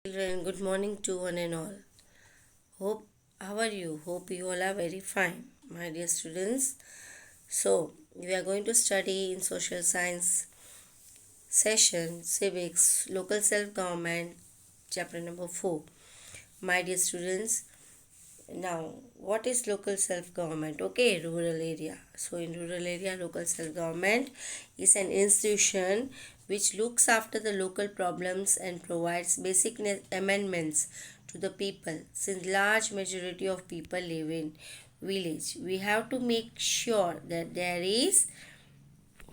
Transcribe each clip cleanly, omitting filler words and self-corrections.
Children, good morning to one and all. Hope how are you? Hope you all are very fine, my dear students. So we are going to study in social science session civics, local self government, chapter number 4. My dear students, now what is local self government? Okay, rural area. So in rural area, local self government is an institution which looks after the local problems and provides basic amendments to the people. Since large majority of people live in village, we have to make sure that there is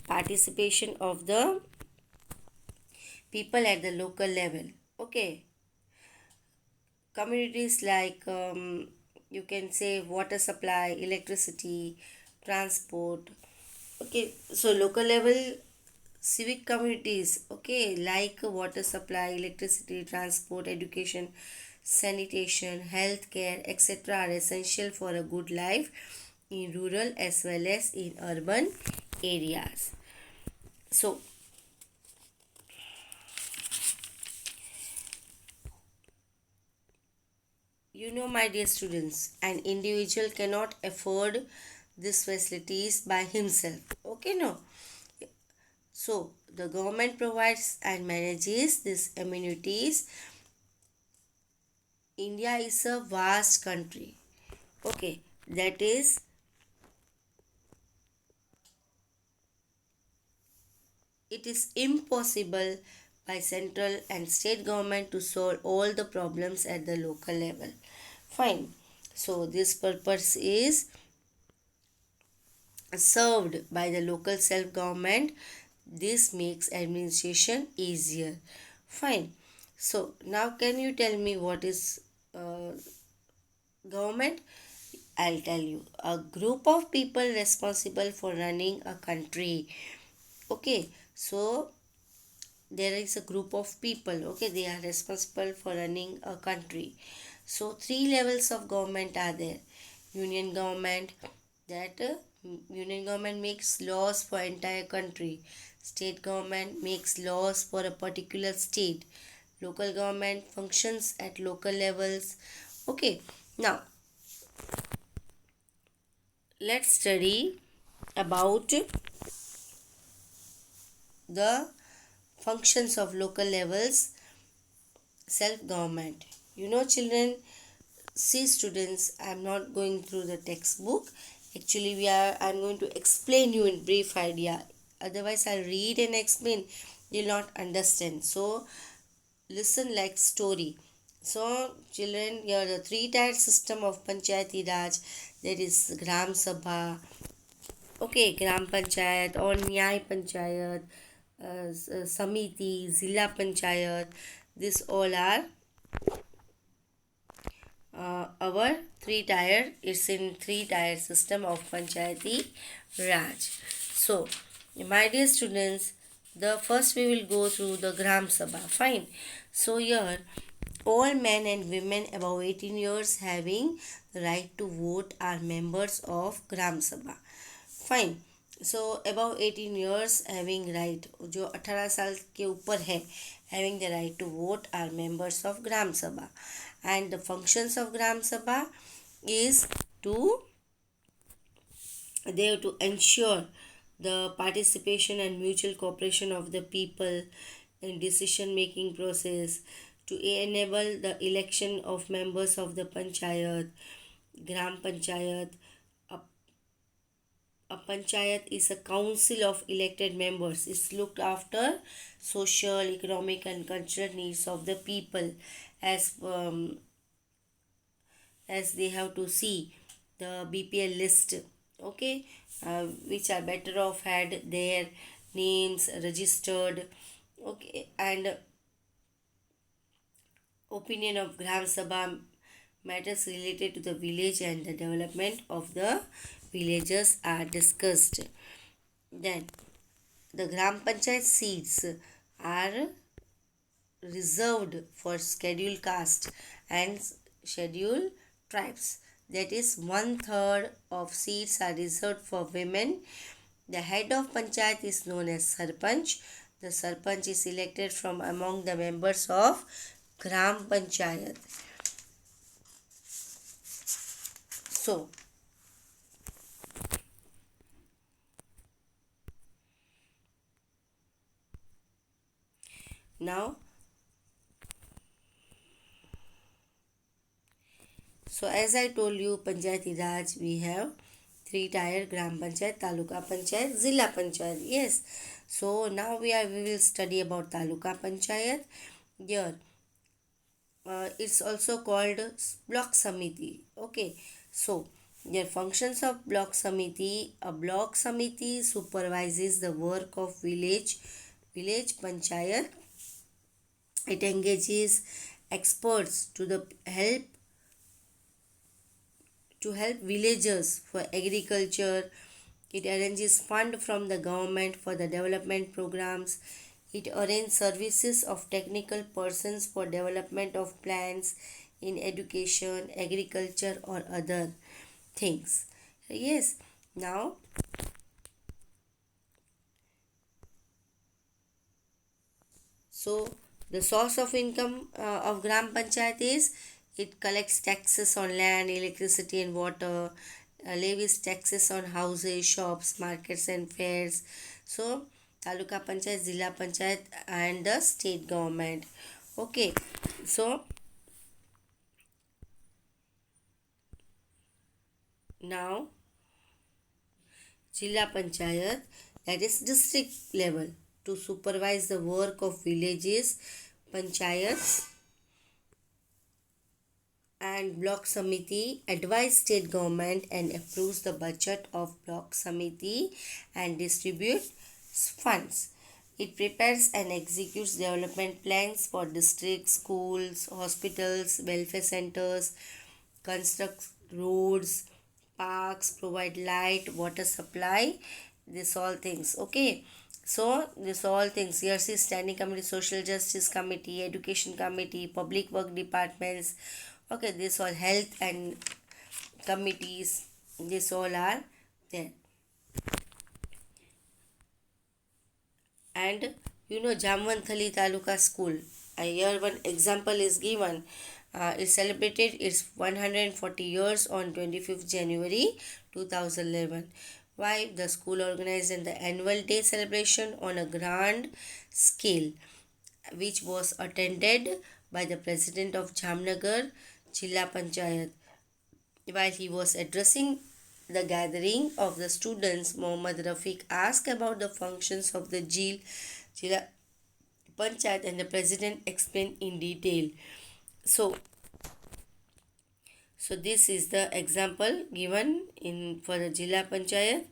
participation of the people at the local level. Okay, communities like you can say water supply, electricity, transport. Okay, so local level civic communities, okay, like water supply, electricity, transport, education, sanitation, healthcare, etc., are essential for a good life in rural as well as in urban areas. So my dear students, an individual cannot afford these facilities by himself. Okay, no. So the government provides and manages these amenities. India is a vast country. Okay, that is, it is impossible by central and state government to solve all the problems at the local level. Fine. So this purpose is served by the local self government. This makes administration easier. Fine. So now can you tell me what is government? I'll tell you. A group of people responsible for running a country. Okay. So there is a group of people. Okay. They are responsible for running a country. So three levels of government are there. Union government, that union government makes laws for entire country. State government makes laws for a particular state. Local government functions at local levels. Okay, now let's study about the functions of local levels self government. Children, see students, I'm not going through the textbook. Actually, I'm going to explain you in brief idea. Otherwise, I'll read and explain. You'll not understand. So, listen like story. So, children, here the three-tier system of Panchayati Raj, that is Gram Sabha, okay, Gram Panchayat or Nyay Panchayat, Samiti, Zilla Panchayat, this all are our it's in three-tier system of Panchayati Raj. So, my dear students, the first we will go through the Gram Sabha. Fine. So here, all men and women above 18 years having the right to vote are members of Gram Sabha. Fine. So above 18 years having right, जो 18 साल के ऊपर है, having the right to vote are members of Gram Sabha. And the functions of Gram Sabha is they have to ensure the participation and mutual cooperation of the people in decision making process, to enable the election of members of the panchayat, gram panchayat. A panchayat is a council of elected members. It's looked after social, economic and cultural needs of the people, as they have to see the BPL list, okay, which are better off had their names registered, okay, and opinion of Gram Sabha matters related to the village and the development of the villages are discussed. Then the Gram Panchayat seats are reserved for scheduled caste and scheduled tribes. That is, 1/3 of seats are reserved for women. The head of panchayat is known as Sarpanch. The Sarpanch is elected from among the members of Gram Panchayat. So, now, so as I told you, Panchayati Raj, we have three tier: Gram Panchayat, Taluka Panchayat, Zilla Panchayat. Yes. So now we will study about Taluka Panchayat. Here, it's also called Block Samiti. Okay. So the functions of Block Samiti: a Block Samiti supervises the work of village panchayat. It engages experts to help villagers for agriculture. It arranges fund from the government for the development programs. It arranges services of technical persons for development of plants in education, agriculture, or other things. Yes. Now, so the source of income of Gram Panchayat is it collects taxes on land, electricity, and water, levies taxes on houses, shops, markets, and fairs. So, Taluka Panchayat, Zilla Panchayat, and the state government. Okay, so now Zilla Panchayat, that is district level, to supervise the work of villages, panchayats, and block samiti, advise state government and approves the budget of block samiti and distributes funds. It prepares and executes development plans for districts, schools, hospitals, welfare centers, constructs roads, parks, provide light, water supply, this all things. Okay. So this all things, here see standing committee, social justice committee, education committee, public work departments. Okay, this all health and committees, this all are there. And Jamvanthali Taluka School, here one example is given. It celebrated its 140 years on 25th January 2011. Why? The school organized the annual day celebration on a grand scale, which was attended by the president of Jamnagar Jilla Panchayat. While he was addressing the gathering of the students, Mohammad Rafiq asked about the functions of the Jilla Panchayat, and the president explained in detail. So, so this is the example given in for the Jilla Panchayat,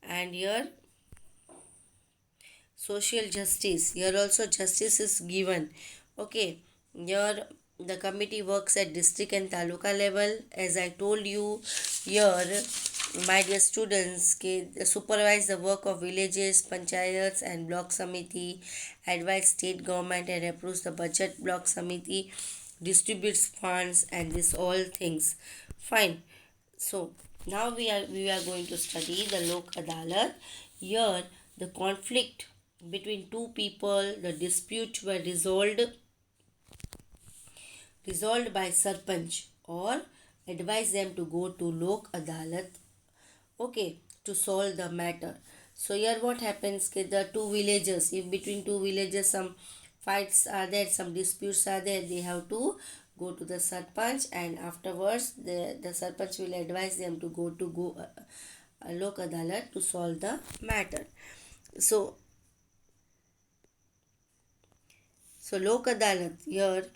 and here social justice. Here also justice is given. Okay, here the committee works at district and taluka level. As I told you, here my dear students, supervise the work of villages, panchayats, and block samiti, advise state government and approves the budget. Block samiti distributes funds, and this all things. Fine. So now we are going to study the Lok Adalat. Here the conflict between two people, the dispute were resolved by sarpanch or advise them to go to Lok Adalat, okay, to solve the matter. So here what happens, the two villages, if between two villages some fights are there, some disputes are there, they have to go to the sarpanch, and afterwards the sarpanch will advise them to go Lok Adalat to solve the matter. So Lok Adalat here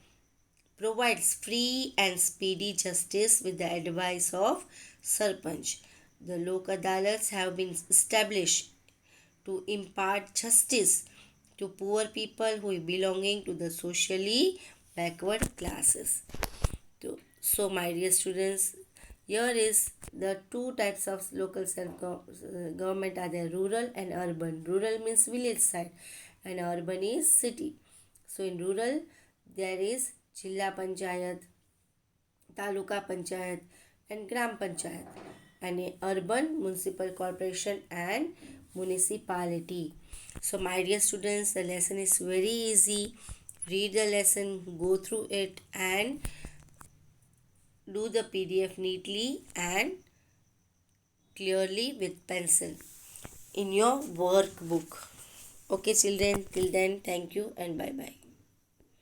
provides free and speedy justice with the advice of Sarpanch. The Lok Adalats have been established to impart justice to poor people who are belonging to the socially backward classes. So my dear students, here is the two types of local self-government are there: rural and urban. Rural means village side and urban is city. So in rural there is Jilla Panchayat, Taluka Panchayat, and Gram Panchayat, and in urban municipal corporation and municipality. So my dear students, the lesson is very easy. read the lesson, go through it, and do the PDF neatly and clearly with pencil in your workbook. Okay, children, till then, thank you and bye bye.